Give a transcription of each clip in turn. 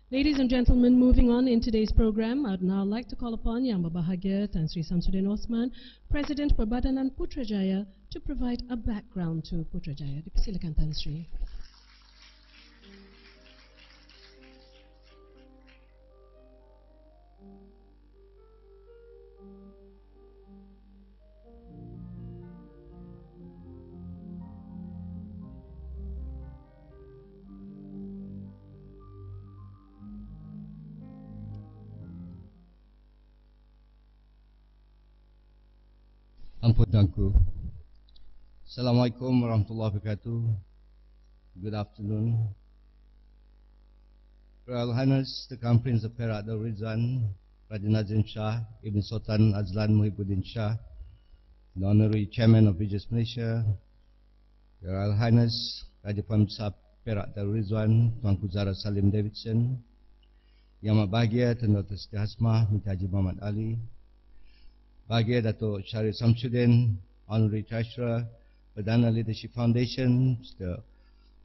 Ladies and gentlemen, moving on in today's program, I'd now like to call upon Yang Berbahagia Tan Sri Samsudin Osman, President Perdana Putrajaya, to provide a background to Putrajaya. Dipersilakan Tan Sri. Ampun tuanku. Assalamualaikum warahmatullahi wabarakatuh. Good afternoon. Royal Highness, the Crown Prince of Perak Darul Rizwan, Raja Nazim Shah, Ibn Sultan Azlan Muhyiddin Shah, the Honorary Chairman of Physics Malaysia, Your Royal Highness, Raja Prime Minister Perak Darul Rizwan, Tuanku Zahra Salim Davidson, Yang Amat Bahagia Tun Dr. Siti Hasmah Binti Haji Muhammad Ali, Bahagia Datuk Syarif Samsudin, Honorary Treasurer, Perdana Leadership Foundation, Mr.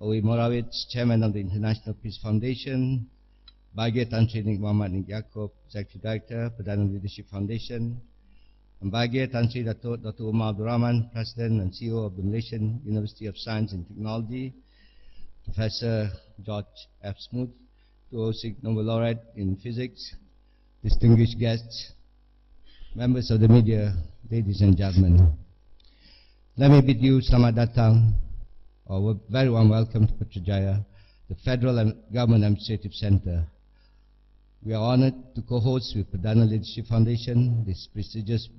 Owi Morawit, Chairman of the International Peace Foundation, Bahagia Tan Sri Nik Muhammad Nik Yaakob, Executive Director, Perdana Leadership Foundation, and Bahagia Tan Sri Datuk Dr. Umar Abdul Rahman, President and CEO of the Malaysian University of Science and Technology, Professor George F. Smoot, 2006 Nobel Laureate in Physics, distinguished guests, members of the media, ladies and gentlemen. Let me bid you selamat datang, or very warm welcome to Putrajaya, the Federal Government Administrative Center. We are honored to co-host with Perdana Leadership Foundation this prestigious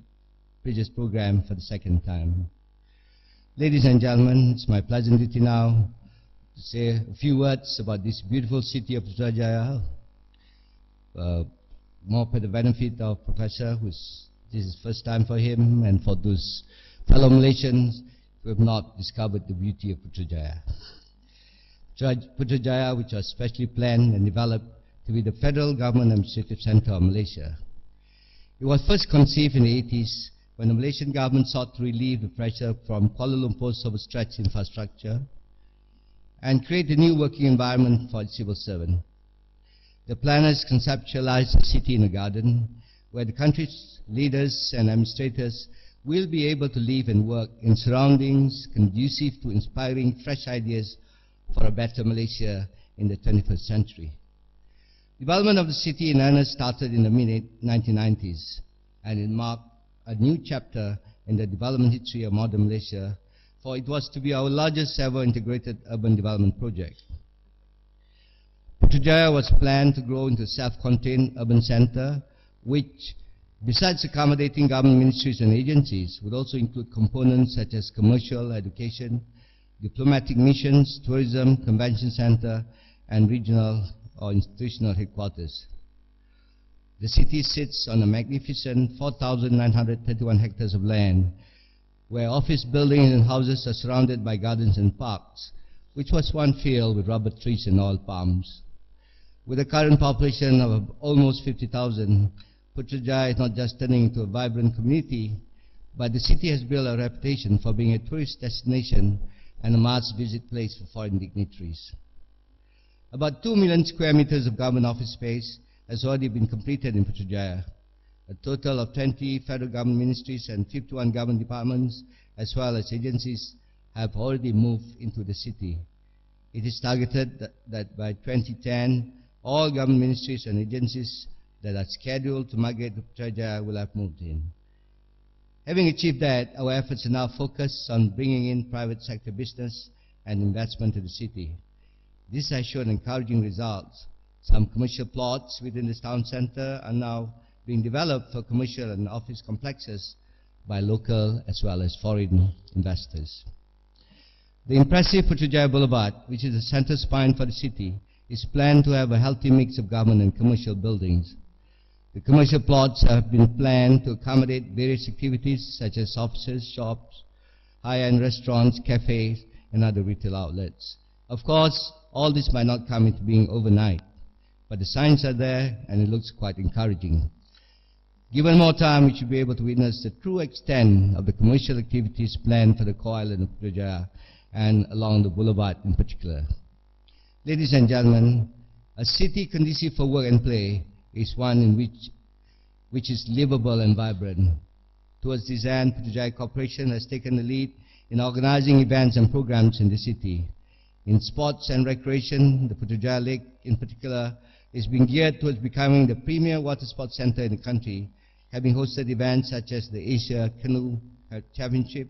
program for the second time. Ladies and gentlemen, it's my pleasant duty now to say a few words about this beautiful city of Putrajaya. More for the benefit of Professor, this is first time for him, and for those fellow Malaysians who have not discovered the beauty of Putrajaya. Putrajaya, which was specially planned and developed to be the Federal Government Administrative Center of Malaysia. It was first conceived in the 80s when the Malaysian government sought to relieve the pressure from Kuala Lumpur's overstretched infrastructure and create a new working environment for its civil servant. The planners conceptualized the city in a garden where the country's leaders and administrators will be able to live and work in surroundings conducive to inspiring fresh ideas for a better Malaysia in the 21st century. Development of the city in earnest started in the mid-1990s, and it marked a new chapter in the development history of modern Malaysia, for it was to be our largest ever integrated urban development project. Putrajaya was planned to grow into a self-contained urban center, which, besides accommodating government ministries and agencies, would also include components such as commercial, education, diplomatic missions, tourism, convention center, and regional or institutional headquarters. The city sits on a magnificent 4,931 hectares of land, where office buildings and houses are surrounded by gardens and parks, which was once filled with rubber trees and oil palms. With a current population of almost 50,000, Putrajaya is not just turning into a vibrant community, but the city has built a reputation for being a tourist destination and a must-visit place for foreign dignitaries. About 2 million square meters of government office space has already been completed in Putrajaya. A total of 20 federal government ministries and 51 government departments, as well as agencies, have already moved into the city. It is targeted that by 2010, all government ministries and agencies that are scheduled to migrate to Putrajaya will have moved in. Having achieved that, our efforts are now focused on bringing in private sector business and investment to the city. This has shown encouraging results. Some commercial plots within this town center are now being developed for commercial and office complexes by local as well as foreign investors. The impressive Putrajaya Boulevard, which is the center spine for the city, is planned to have a healthy mix of government and commercial buildings. The commercial plots have been planned to accommodate various activities such as offices, shops, high-end restaurants, cafes, and other retail outlets. Of course, all this might not come into being overnight, but the signs are there and it looks quite encouraging. Given more time, we should be able to witness the true extent of the commercial activities planned for the core island of Putrajaya and along the boulevard in particular. Ladies and gentlemen, A city conducive for work and play is one in which is livable and vibrant. Towards this end, Putrajaya Corporation has taken the lead in organizing events and programs in the city. In sports and recreation, the Putrajaya Lake in particular is being geared towards becoming the premier water sports center in the country, having hosted events such as the Asia Canoe Championship,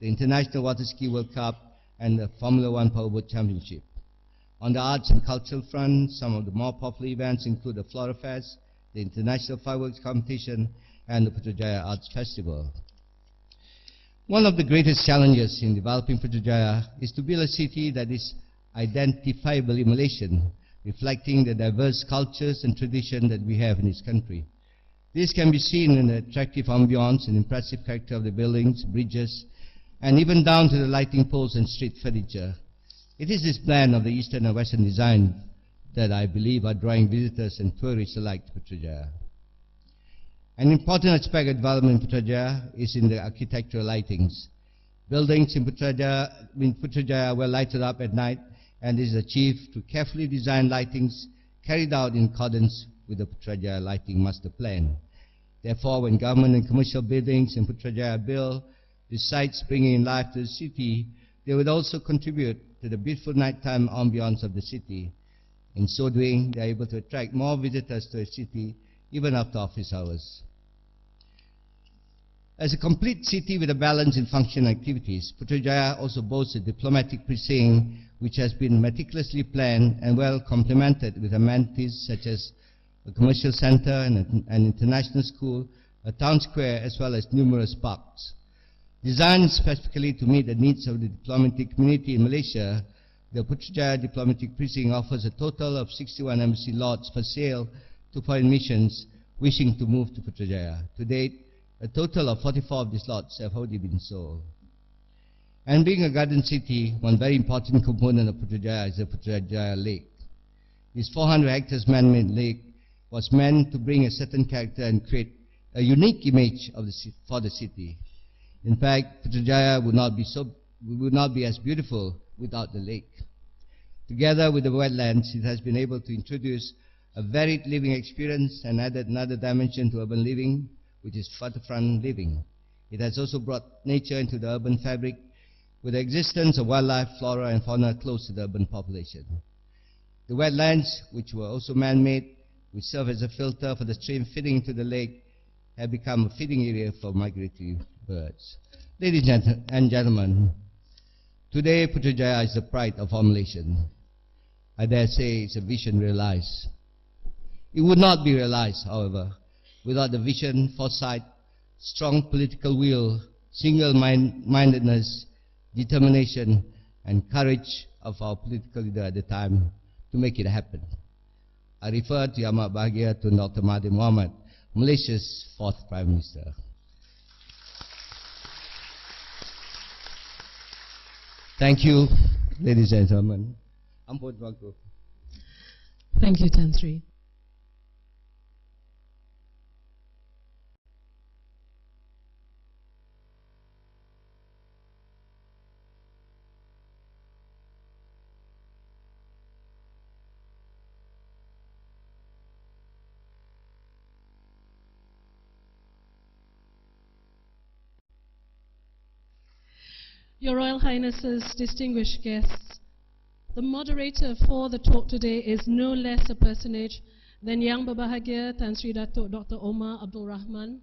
the International Water Ski World Cup, and the Formula One Powerboat Championship. On the arts and cultural front, some of the more popular events include the Flora Fest, the International Fireworks Competition, and the Putrajaya Arts Festival. One of the greatest challenges in developing Putrajaya is to build a city that is identifiably Malaysian, reflecting the diverse cultures and traditions that we have in this country. This can be seen in the attractive ambience and impressive character of the buildings, bridges, and even down to the lighting poles and street furniture. It is this blend of the Eastern and Western design that I believe are drawing visitors and tourists alike to Putrajaya. An important aspect of development in Putrajaya is in the architectural lightings. Buildings in Putrajaya were lighted up at night, and this is achieved through carefully designed lightings carried out in accordance with the Putrajaya Lighting Master Plan. Therefore, when government and commercial buildings in Putrajaya build the sites bringing life to the city, they would also contribute to the beautiful nighttime ambience of the city. In so doing, they are able to attract more visitors to the city even after office hours. As a complete city with a balance in function activities, Putrajaya also boasts a diplomatic precinct which has been meticulously planned and well complemented with amenities such as a commercial center and an international school, a town square, as well as numerous parks. Designed specifically to meet the needs of the diplomatic community in Malaysia, the Putrajaya Diplomatic Precinct offers a total of 61 embassy lots for sale to foreign missions wishing to move to Putrajaya. To date, a total of 44 of these lots have already been sold. And being a garden city, one very important component of Putrajaya is the Putrajaya Lake. This 400 hectares man-made lake was meant to bring a certain character and create a unique image of for the city. In fact, Putrajaya would not be as beautiful without the lake. Together with the wetlands, it has been able to introduce a varied living experience and added another dimension to urban living, which is waterfront living. It has also brought nature into the urban fabric with the existence of wildlife, flora and fauna close to the urban population. The wetlands, which were also man-made, which serve as a filter for the stream feeding into the lake, have become a feeding area for migratory birds. Ladies and gentlemen, today Putrajaya is the pride of our Malaysians. I dare say it's a vision realized. It would not be realized, however, without the vision, foresight, strong political will, single-mindedness, determination, and courage of our political leader at the time to make it happen. I refer to Yang Amat Bahagia Tun Dr. Mahathir bin Mohamad, Malaysia's 4th Prime Minister. Thank you, ladies and gentlemen. Ampun tuanku. Thank you, Tan Sri. Your Royal Highnesses, distinguished guests, the moderator for the talk today is no less a personage than Yang Berbahagia Tan Sri Datuk Dr. Omar Abdul Rahman.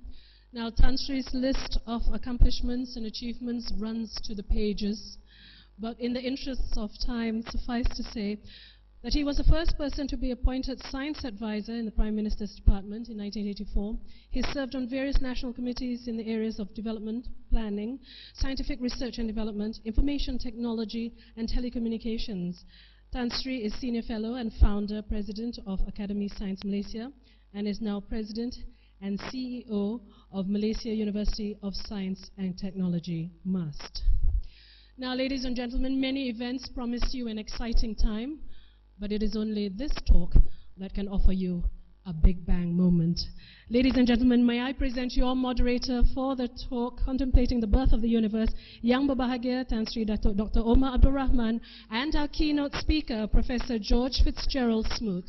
Now, Tan Sri's list of accomplishments and achievements runs to the pages, but in the interests of time, suffice to say that he was the first person to be appointed science advisor in the Prime Minister's Department in 1984. He served on various national committees in the areas of development, planning, scientific research and development, information technology, and telecommunications. Tan Sri is Senior Fellow and Founder, President of Academy Science Malaysia, and is now President and CEO of Malaysia University of Science and Technology, MUST. Now, ladies and gentlemen, many events promise you an exciting time, but it is only this talk that can offer you a Big Bang moment. Ladies and gentlemen, may I present your moderator for the talk, Contemplating the Birth of the Universe, Yang Berbahagia Tan Sri Datuk Dr. Omar Abdul Rahman, and our keynote speaker, Professor George Fitzgerald Smoot.